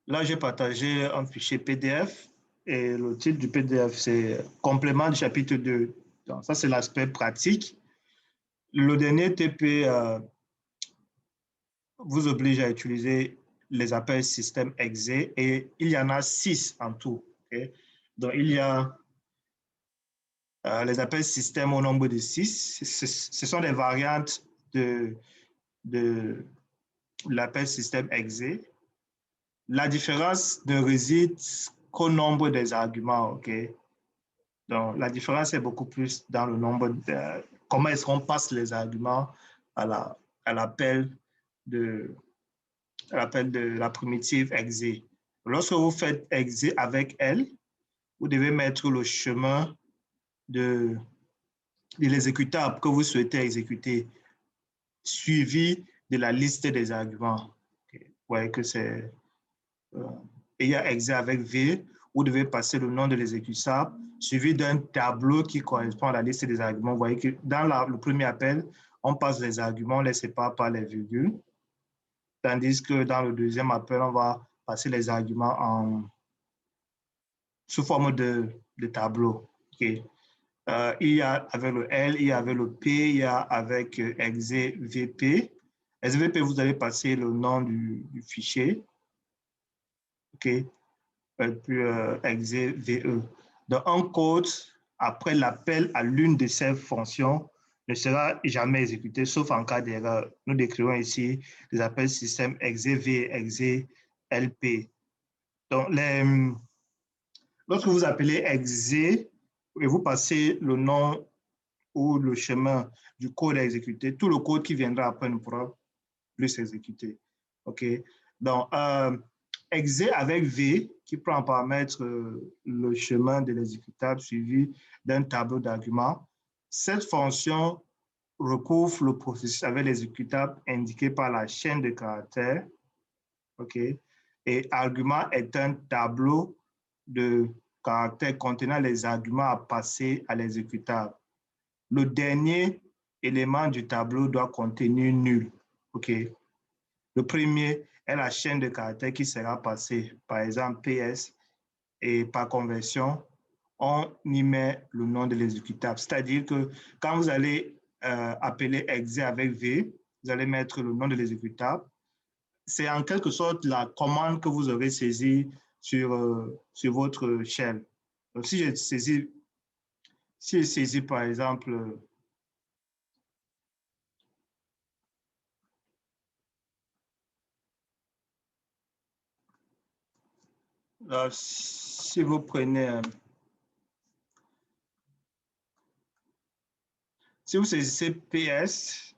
Là, j'ai partagé un fichier PDF et le titre du PDF, c'est Complément du chapitre 2. Donc, ça, c'est l'aspect pratique. Le dernier TP vous oblige à utiliser les appels système exe et il y en a 6 en tout. Okay? Donc, il y a les appels système au nombre de 6. Ce sont des variantes de l'appel système exe. La différence ne réside qu'au nombre des arguments. Okay? Donc, la différence est beaucoup plus dans le nombre de comment est-ce qu'on passe les arguments à l'appel de la primitive exe. Lorsque vous faites exe avec elle, vous devez mettre le chemin de l'exécutable que vous souhaitez exécuter, suivi de la liste des arguments. Okay. Vous voyez que c'est... il y a exe avec V, vous devez passer le nom de l'exécutable, suivi d'un tableau qui correspond à la liste des arguments. Vous voyez que dans le premier appel, on passe les arguments, on les sépare par les virgules. Tandis que dans le deuxième appel, on va passer les arguments sous forme de tableau. Okay. Il y a avec le L, il y a avec le P, il y a avec exe VP. SVP, vous allez passer le nom du fichier. OK. Et puis exe VE. Donc, un code, après l'appel à l'une de ces fonctions, ne sera jamais exécuté, sauf en cas d'erreur. Nous décrivons ici les appels système exe-v et exe-lp. Donc, lorsque vous appelez exe et vous passez le nom ou le chemin du code à exécuter, tout le code qui viendra après ne pourra plus s'exécuter. OK? Donc, exe avec V, qui prend en paramètre le chemin de l'exécutable suivi d'un tableau d'arguments. Cette fonction recouvre le processus avec l'exécutable indiqué par la chaîne de caractères. OK? Et argument est un tableau de caractères contenant les arguments à passer à l'exécutable. Le dernier élément du tableau doit contenir nul. OK? Le premier est la chaîne de caractères qui sera passée, par exemple PS, et par conversion, on y met le nom de l'exécutable. C'est-à-dire que quand vous allez appeler exe avec V, vous allez mettre le nom de l'exécutable. C'est en quelque sorte la commande que vous aurez saisie sur votre shell. Donc, si je saisis par exemple si vous prenez, si vous saisissez PS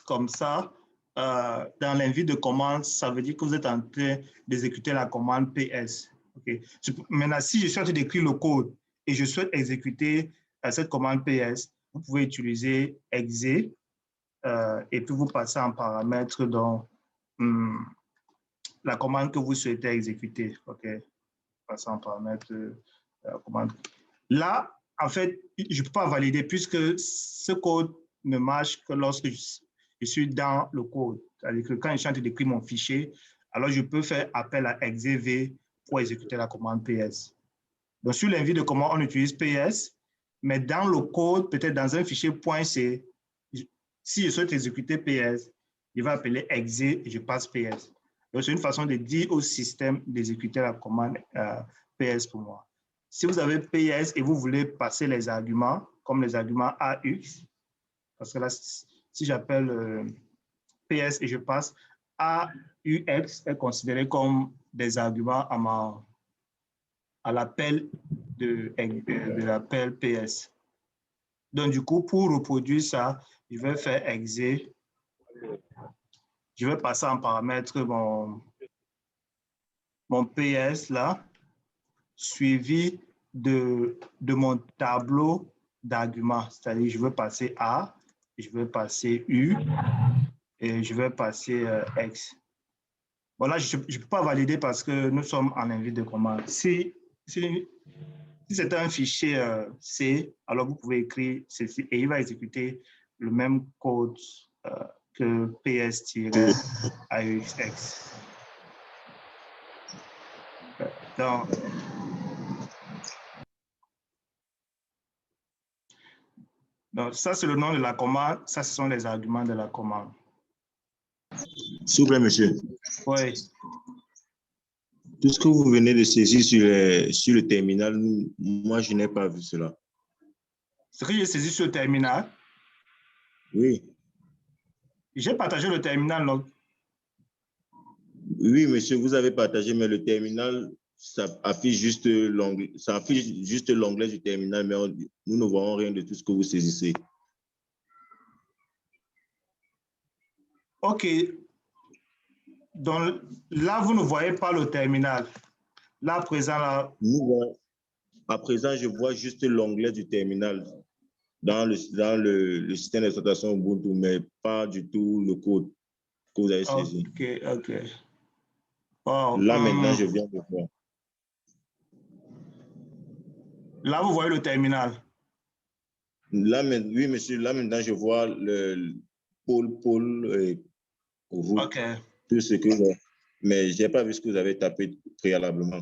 comme ça, dans l'invite de commande, ça veut dire que vous êtes en train d'exécuter la commande PS. Okay. Maintenant, si je suis en train d'écrire le code et je souhaite exécuter cette commande PS, vous pouvez utiliser exe et puis vous passez en paramètre dans la commande que vous souhaitez exécuter. OK. Passer en paramètre la commande. Là, en fait, je ne peux pas valider puisque ce code ne marche que lorsque je suis dans le code. C'est-à-dire que quand je suis en train d'écrire mon fichier, alors je peux faire appel à exe-v pour exécuter la commande PS. Donc, sur l'invite de commande, on utilise PS, mais dans le code, peut-être dans un fichier .c, si je souhaite exécuter PS, je vais appeler exe et je passe PS. Donc, c'est une façon de dire au système d'exécuter la commande PS pour moi. Si vous avez PS et vous voulez passer les arguments, comme les arguments AX, parce que là, si j'appelle PS et je passe, AUX est considéré comme des arguments à l'appel de l'appel PS. Donc, du coup, pour reproduire ça, je vais faire exe. Je vais passer en paramètre mon PS là, suivi de mon tableau d'arguments. C'est-à-dire, je vais passer A, je vais passer U et je vais passer X. Bon, là, je ne peux pas valider parce que nous sommes en invite de commande. Si c'est un fichier C, alors vous pouvez écrire ceci et il va exécuter le même code que PS-AUXX. Donc, ça, c'est le nom de la commande. Ça, ce sont les arguments de la commande. S'il vous plaît, monsieur. Oui. Tout ce que vous venez de saisir sur le terminal, moi, je n'ai pas vu cela. Ce que j'ai saisi sur le terminal? Oui. J'ai partagé le terminal, donc. Oui, monsieur, vous avez partagé, mais le terminal, ça affiche juste l'onglet du terminal, mais nous ne voyons rien de tout ce que vous saisissez. OK. Donc, là, vous ne voyez pas le terminal. Là, à présent, là. À présent, je vois juste l'onglet du terminal dans le système d'exploitation Ubuntu, mais pas du tout le code que vous avez saisi. OK. Wow. Là, maintenant, je viens de voir. Là, vous voyez le terminal. Là, oui, monsieur, là, maintenant, je vois le pôle, route, OK. tout ce que... Mais je n'ai pas vu ce que vous avez tapé préalablement.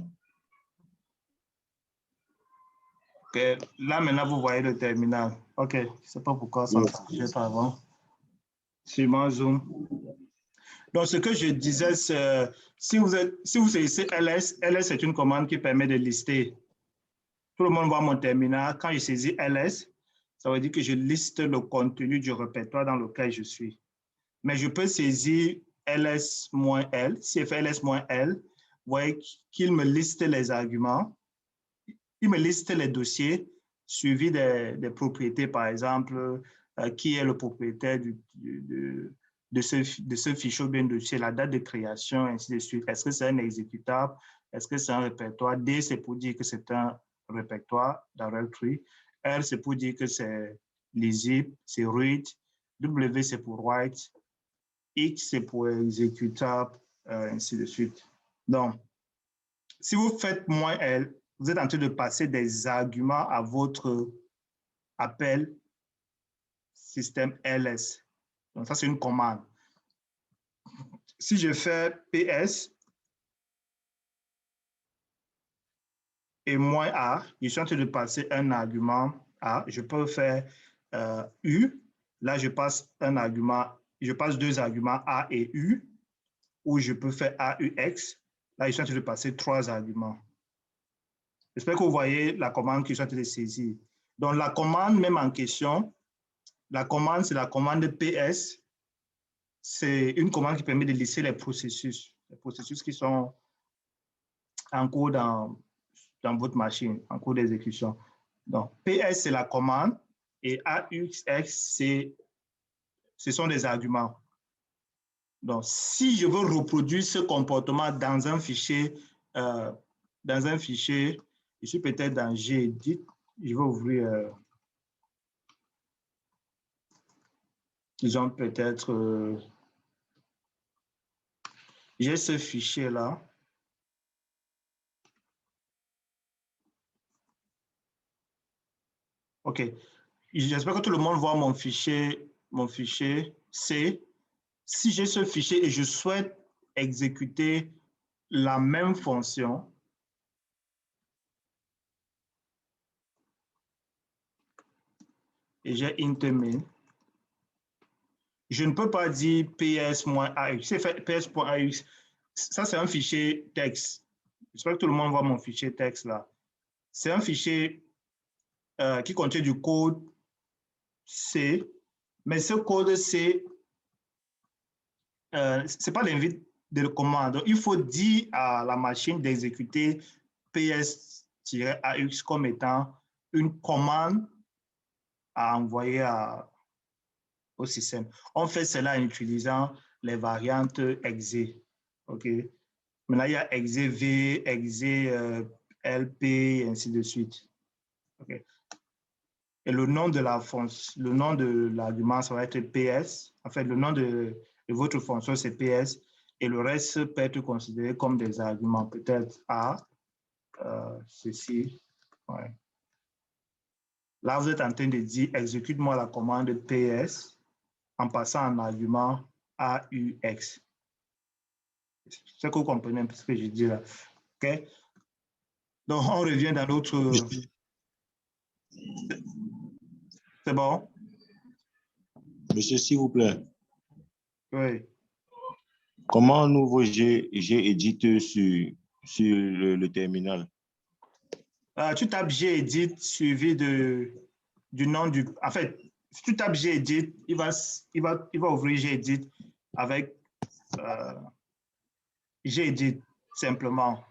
OK. Là, maintenant, vous voyez le terminal. OK. Je ne sais pas pourquoi ça ne s'affichait pas avant. Sûrement Zoom. Donc, ce que je disais, c'est si vous saisissez ls, ls c'est une commande qui permet de lister. Tout le monde voit mon terminal. Quand je saisis ls, ça veut dire que je liste le contenu du répertoire dans lequel je suis. Mais je peux saisir ls-l. Si je fais ls-l, vous voyez qu'il me liste les arguments. Il me liste les dossiers suivis des propriétés, par exemple, qui est le propriétaire de ce fichier ou bien dossier, la date de création, ainsi de suite. Est-ce que c'est un exécutable? Est-ce que c'est un répertoire? D, c'est pour dire que c'est un répertoire directory. R, c'est pour dire que c'est lisible, c'est read. W, c'est pour write. X, c'est pour exécutable, ainsi de suite. Donc, si vous faites -L, vous êtes en train de passer des arguments à votre appel système ls. Donc, ça, c'est une commande. Si je fais ps et -a, je suis en train de passer un argument a. Je peux faire u. Là, je passe un argument, je passe deux arguments a et u. Ou je peux faire AUX. Là, je suis en train de passer trois arguments. J'espère que vous voyez la commande que je suis en train de saisir. Donc, la commande même en question, la commande, c'est la commande PS. C'est une commande qui permet de lister les processus qui sont en cours dans votre machine, en cours d'exécution. Donc, PS, c'est la commande et AUX, ce sont des arguments. Donc, si je veux reproduire ce comportement dans un fichier, je suis peut-être dans Gedit, je vais ouvrir, disons peut-être, j'ai ce fichier-là. OK. J'espère que tout le monde voit mon fichier C. Si j'ai ce fichier et je souhaite exécuter la même fonction, et j'ai int-min, je ne peux pas dire ps-aux. C'est fait ps.aux. Ça, c'est un fichier texte. J'espère que tout le monde voit mon fichier texte là. C'est un fichier qui contient du code C, mais ce code C, ce n'est pas l'invite de la commande. Il faut dire à la machine d'exécuter ps-aux comme étant une commande à envoyer au système. On fait cela en utilisant les variantes exe. OK? Maintenant, il y a exe-v, exe-lp, et ainsi de suite. OK? Et le nom de la fonction, le nom de l'argument, ça va être ps. En fait, le nom de votre fonction, c'est ps. Et le reste peut être considéré comme des arguments. Peut-être a, ceci. Ouais. Là, vous êtes en train de dire, exécute-moi la commande ps en passant en argument AUX. C'est que vous comprenez un peu ce que je dis là. OK? Donc, on revient dans notre... C'est bon? Monsieur, s'il vous plaît. Oui. Comment on ouvre Gedit sur le terminal? Tu tapes Gedit suivi du nom du... En fait, si tu tapes Gedit, il va ouvrir Gedit avec Gedit simplement.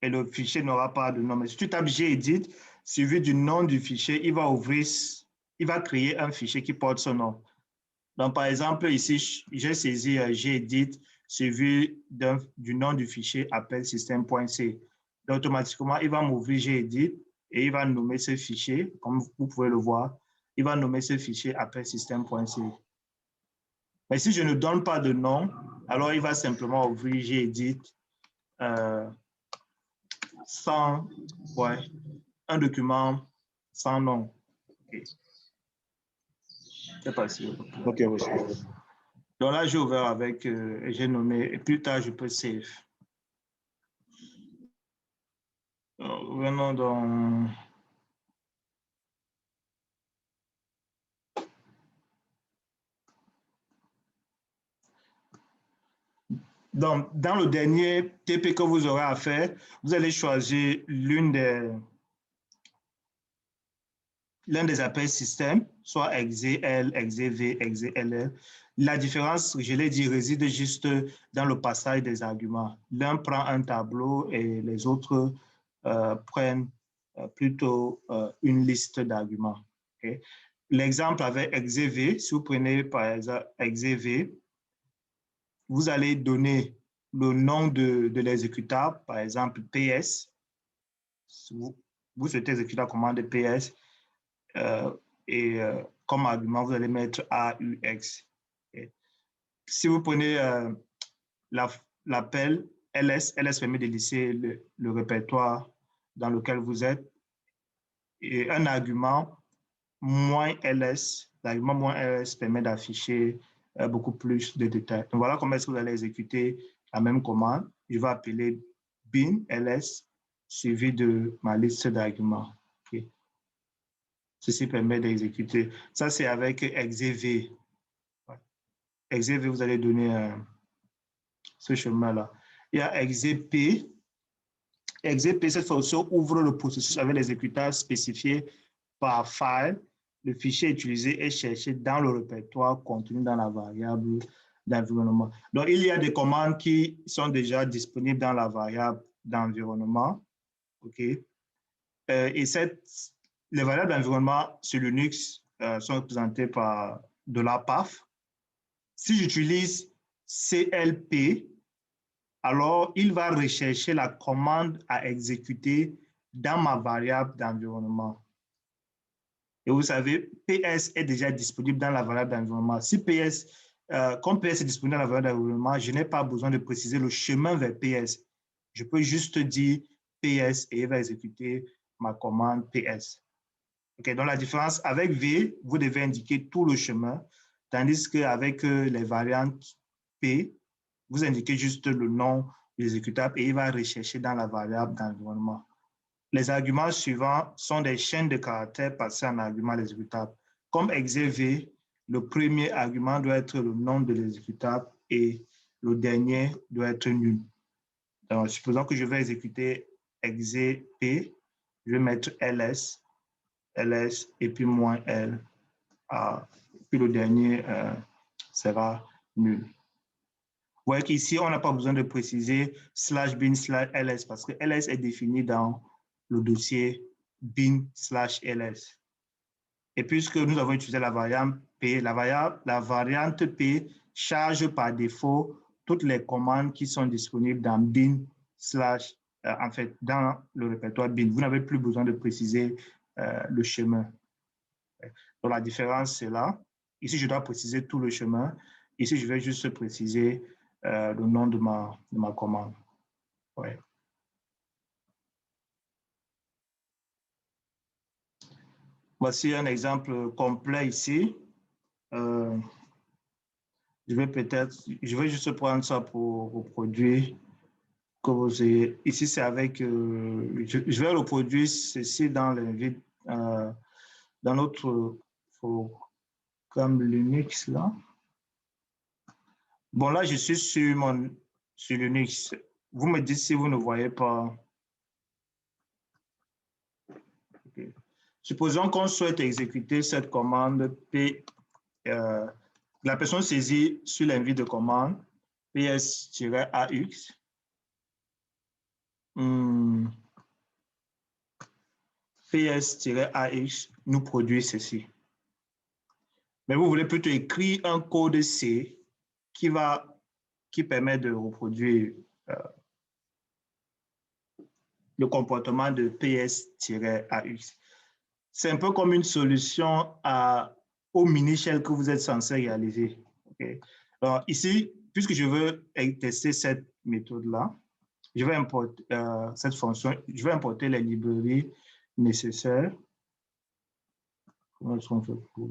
Et le fichier n'aura pas de nom. Mais si tu tapes Gedit suivi du nom du fichier, il va créer un fichier qui porte son nom. Donc, par exemple, ici, j'ai saisi Gedit suivi du nom du fichier appel système.c. Donc, automatiquement, il va m'ouvrir Gedit et il va nommer ce fichier, comme vous pouvez le voir, il va nommer ce fichier appel système.c. Mais si je ne donne pas de nom, alors il va simplement ouvrir Gedit sans, un document sans nom. Okay. C'est pas sûr. OK, monsieur. Donc là, j'ai ouvert avec, j'ai nommé, et plus tard, je peux save. Venons dans... Donc, dans le dernier TP que vous aurez à faire, vous allez choisir l'un des appels système, soit EXE-L, EXE-V, EXE-LL. La différence, je l'ai dit, réside juste dans le passage des arguments. L'un prend un tableau et les autres prennent plutôt une liste d'arguments. Okay? L'exemple avec EXE-V, si vous prenez par exemple EXE-V, vous allez donner le nom de l'exécutable, par exemple PS. Si vous souhaitez exécuter la commande PS, comme argument, vous allez mettre AUX. Okay. Si vous prenez l'appel LS permet de lisser le répertoire dans lequel vous êtes. Et un argument -LS, l'argument -LS permet d'afficher beaucoup plus de détails. Donc voilà comment est-ce que vous allez exécuter la même commande. Je vais appeler bin ls suivi de ma liste d'arguments. Okay. Ceci permet d'exécuter. Ça, c'est avec EXE-V. EXE-V, vous allez donner ce chemin-là. Il y a EXE-P. EXE-P, cette fonction ouvre le processus avec l'exécutable spécifié par file. Le fichier utilisé est cherché dans le répertoire contenu dans la variable d'environnement. Donc, il y a des commandes qui sont déjà disponibles dans la variable d'environnement. OK? Et les variables d'environnement sur Linux sont représentées par de la PAF. Si j'utilise CLP, alors il va rechercher la commande à exécuter dans ma variable d'environnement. Et vous savez, PS est déjà disponible dans la variable d'environnement. Si PS, comme PS est disponible dans la variable d'environnement, je n'ai pas besoin de préciser le chemin vers PS. Je peux juste dire PS et il va exécuter ma commande PS. Okay, donc la différence avec V, vous devez indiquer tout le chemin, tandis qu'avec les variantes P, vous indiquez juste le nom de l'exécutable et il va rechercher dans la variable d'environnement. Les arguments suivants sont des chaînes de caractères passées en argument exécutable. Comme EXE-V, le premier argument doit être le nom de l'exécutable et le dernier doit être nul. Donc, supposons que je vais exécuter EXE-P, je vais mettre ls et puis -L. Puis le dernier sera nul. Vous voyez qu'ici, on n'a pas besoin de préciser /bin/ls parce que ls est défini dans le dossier bin/ls. Et puisque nous avons utilisé la variante P, la variante P charge par défaut toutes les commandes qui sont disponibles dans bin/ en fait, dans le répertoire bin. Vous n'avez plus besoin de préciser le chemin. Donc, la différence, c'est là. Ici, je dois préciser tout le chemin. Ici, je vais juste préciser le nom de ma commande. Ouais. Voici un exemple complet ici. Je vais juste prendre ça pour reproduire que vous ayez. Ici, c'est avec, je vais reproduire ceci dans l'invite, dans notre programme Linux là. Bon, là, je suis sur Linux. Vous me dites si vous ne voyez pas. Okay. Supposons qu'on souhaite exécuter cette commande P. La personne saisit sur l'invite de commande ps-aux. ps-aux nous produit ceci. Mais vous voulez plutôt écrire un code C qui permet de reproduire le comportement de ps-aux. C'est un peu comme une solution au mini-shell que vous êtes censé réaliser. Okay? Alors ici, puisque je veux tester cette méthode-là, je vais importer cette fonction, je vais importer les librairies nécessaires. Comment est-ce qu'on fait pour...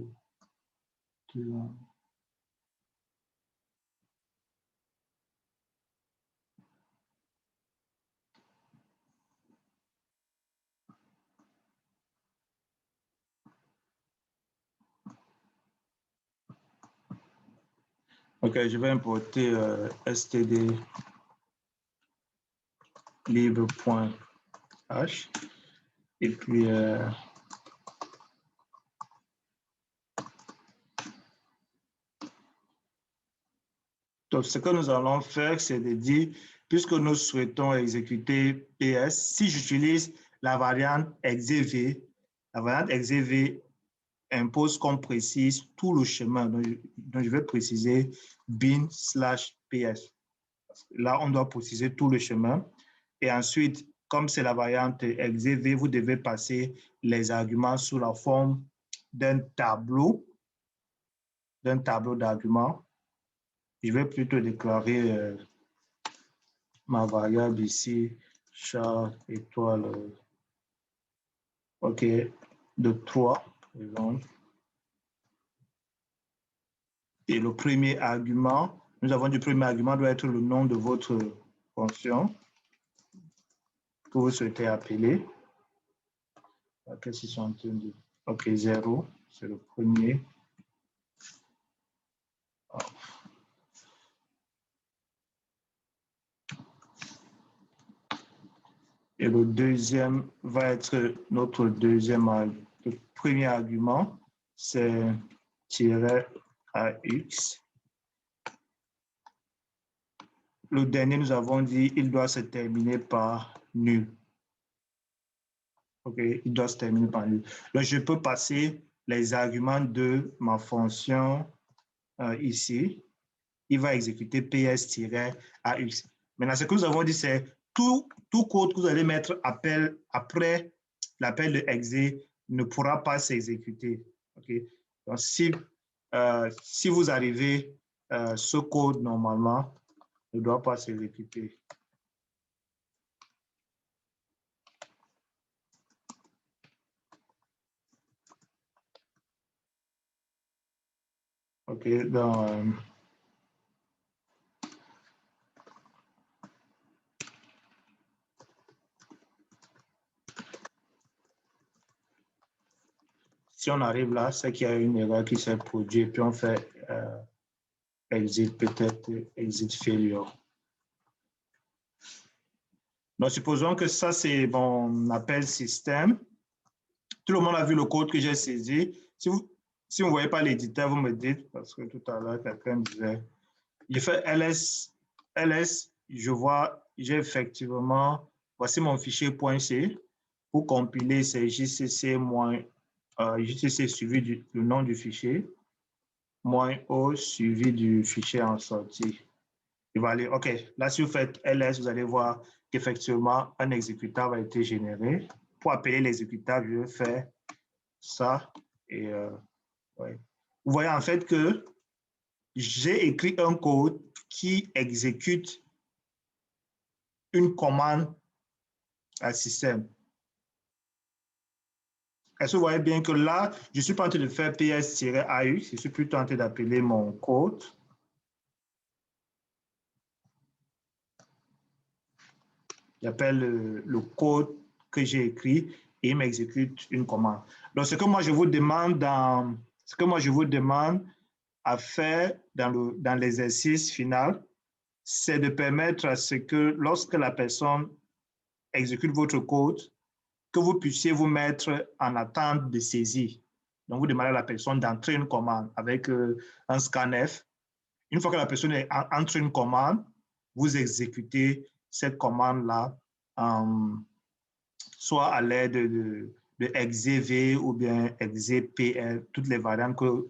OK, je vais importer std libre.h et puis donc ce que nous allons faire, c'est de dire, puisque nous souhaitons exécuter PS, si j'utilise la variante exev, la variante exev impose qu'on précise tout le chemin. Donc je vais préciser bin/ps. Là, on doit préciser tout le chemin. Et ensuite, comme c'est la variante exev, vous devez passer les arguments sous la forme d'un tableau d'arguments. Je vais plutôt déclarer ma variable ici, char étoile, OK, de 3, par exemple. Et le premier argument, nous avons du premier argument doit être le nom de votre fonction que vous souhaitez appeler. Qu'est-ce qu'ils sont en train de... OK, 0, c'est le premier. Et le deuxième va être notre deuxième argument. Le premier argument, c'est -AX. Le dernier, nous avons dit, il doit se terminer par nul. OK, il doit se terminer par nul. Donc, je peux passer les arguments de ma fonction ici. Il va exécuter ps-AX. Maintenant, ce que nous avons dit, c'est tout code que vous allez mettre après l'appel de exe ne pourra pas s'exécuter. Okay? Donc, si vous arrivez, ce code, normalement, ne doit pas s'exécuter. OK, donc... si on arrive là, c'est qu'il y a une erreur qui s'est produite, puis on fait exit, peut-être exit failure. Donc, supposons que ça, c'est mon appel système. Tout le monde a vu le code que j'ai saisi. Si vous ne voyez pas l'éditeur, vous me dites, parce que tout à l'heure, quelqu'un disait, j'ai fait ls, je vois, j'ai effectivement, voici mon fichier .c. Pour compiler, c'est jcc jcc suivi du nom du fichier, -o suivi du fichier en sortie. Il va aller, OK, là, si vous faites ls, vous allez voir qu'effectivement, un exécutable a été généré. Pour appeler l'exécutable, je vais faire ça. Et ouais. Vous voyez en fait que j'ai écrit un code qui exécute une commande à système. Est-ce que vous voyez bien que là, je ne suis pas en train de faire ps-AX, je suis plutôt en train d'appeler mon code. j'appelle le code que j'ai écrit et il m'exécute une commande. Donc, ce que moi je vous demande à faire dans l'exercice final, c'est de permettre à ce que lorsque la personne exécute votre code, que vous puissiez vous mettre en attente de saisie. Donc, vous demandez à la personne d'entrer une commande avec un scanf. Une fois que la personne entre une commande, vous exécutez cette commande-là, soit à l'aide de exev ou bien exepl, toutes les variantes que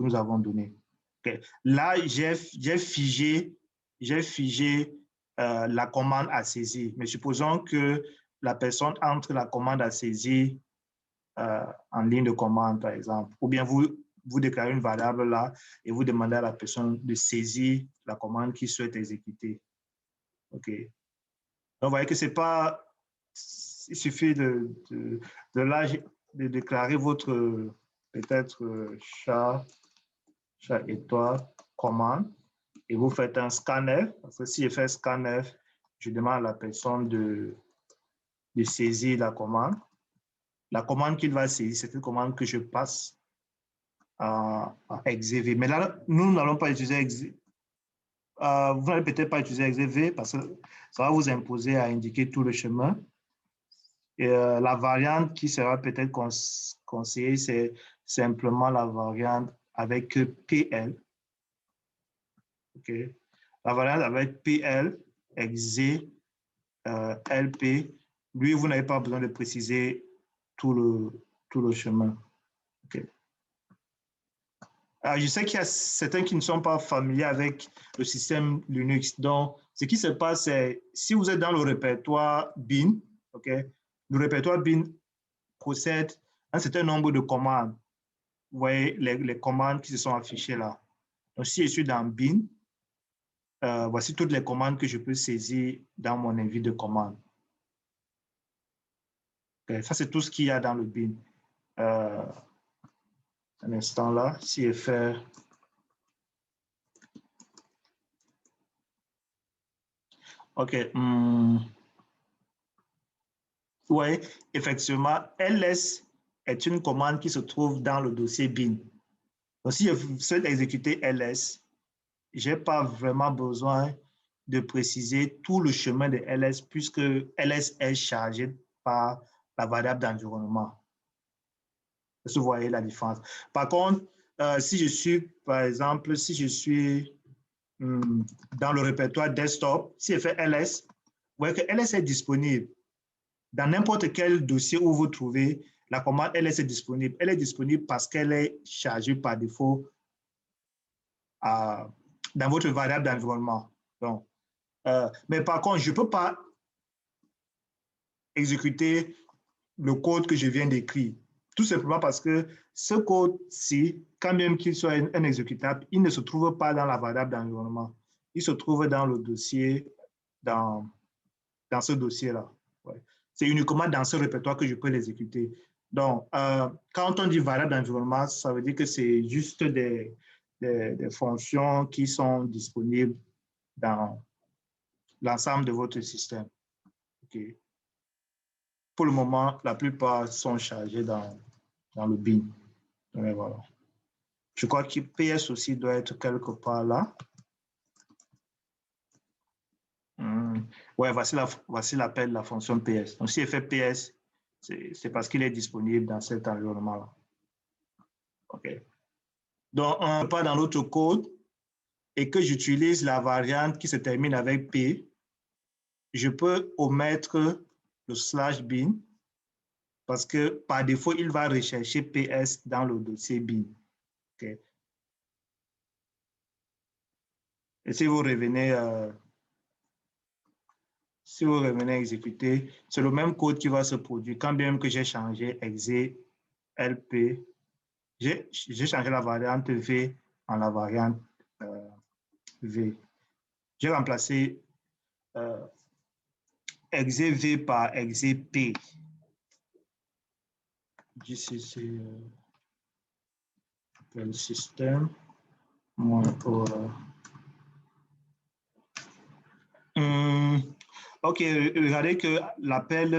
nous avons données. Okay. Là, j'ai figé la commande à saisir. Mais supposons que la personne entre la commande à saisir en ligne de commande, par exemple, ou bien vous déclarez une variable là et vous demandez à la personne de saisir la commande qu'il souhaite exécuter. OK. Donc, vous voyez que c'est pas... Il suffit de déclarer votre peut-être chat étoile commande et vous faites un scanner. Parce que si je fais scanner, je demande à la personne de saisir la commande. La commande qu'il va saisir, c'est une commande que je passe à exev. Mais là, nous n'allons pas utiliser vous n'allez peut-être pas utiliser exev parce que ça va vous imposer à indiquer tout le chemin. Et la variante qui sera peut-être conseillée, c'est simplement la variante avec PL. Okay. La variante avec PL, exe, LP, lui, vous n'avez pas besoin de préciser tout le chemin. Okay. Je sais qu'il y a certains qui ne sont pas familiers avec le système Linux. Donc, ce qui se passe, c'est si vous êtes dans le répertoire bin, okay, le répertoire bin possède un certain nombre de commandes. Vous voyez les commandes qui se sont affichées là. Donc, si je suis dans bin, voici toutes les commandes que je peux saisir dans mon invite de commande. Okay, ça, c'est tout ce qu'il y a dans le bin. Un instant là, CFR. OK. Oui, effectivement, ls est une commande qui se trouve dans le dossier bin. Donc, si je souhaite exécuter ls, je n'ai pas vraiment besoin de préciser tout le chemin de ls puisque ls est chargé par la variable d'environnement. Vous voyez la différence. Par contre, si je suis, par exemple, si je suis dans le répertoire desktop, si je fais ls, vous voyez que ls est disponible. Dans n'importe quel dossier où vous trouvez la commande ls est disponible. Elle est disponible parce qu'elle est chargée par défaut dans votre variable d'environnement. Donc, mais par contre, je ne peux pas exécuter le code que je viens d'écrire. Tout simplement parce que ce code-ci, quand même qu'il soit un exécutable, il ne se trouve pas dans la variable d'environnement. Il se trouve dans le dossier, dans ce dossier-là. Ouais. C'est uniquement dans ce répertoire que je peux l'exécuter. Donc, quand on dit variable d'environnement, ça veut dire que c'est juste des fonctions qui sont disponibles dans l'ensemble de votre système. Okay. Pour le moment, la plupart sont chargés dans le bin. Et voilà. Je crois que PS aussi doit être quelque part là. Ouais, voici l'appel de la fonction PS. Donc, si elle fait PS, c'est parce qu'il est disponible dans cet environnement-là. OK. Donc, on part dans l'autre code et que j'utilise la variante qui se termine avec P, je peux omettre le /bin parce que par défaut, il va rechercher PS dans le dossier bin. Okay. Et si vous revenez exécuter, c'est le même code qui va se produire quand bien même que j'ai changé exe lp, j'ai changé la variante v en la variante v. J'ai remplacé exe v par exe p. Ici, c'est le système. OK, regardez que l'appel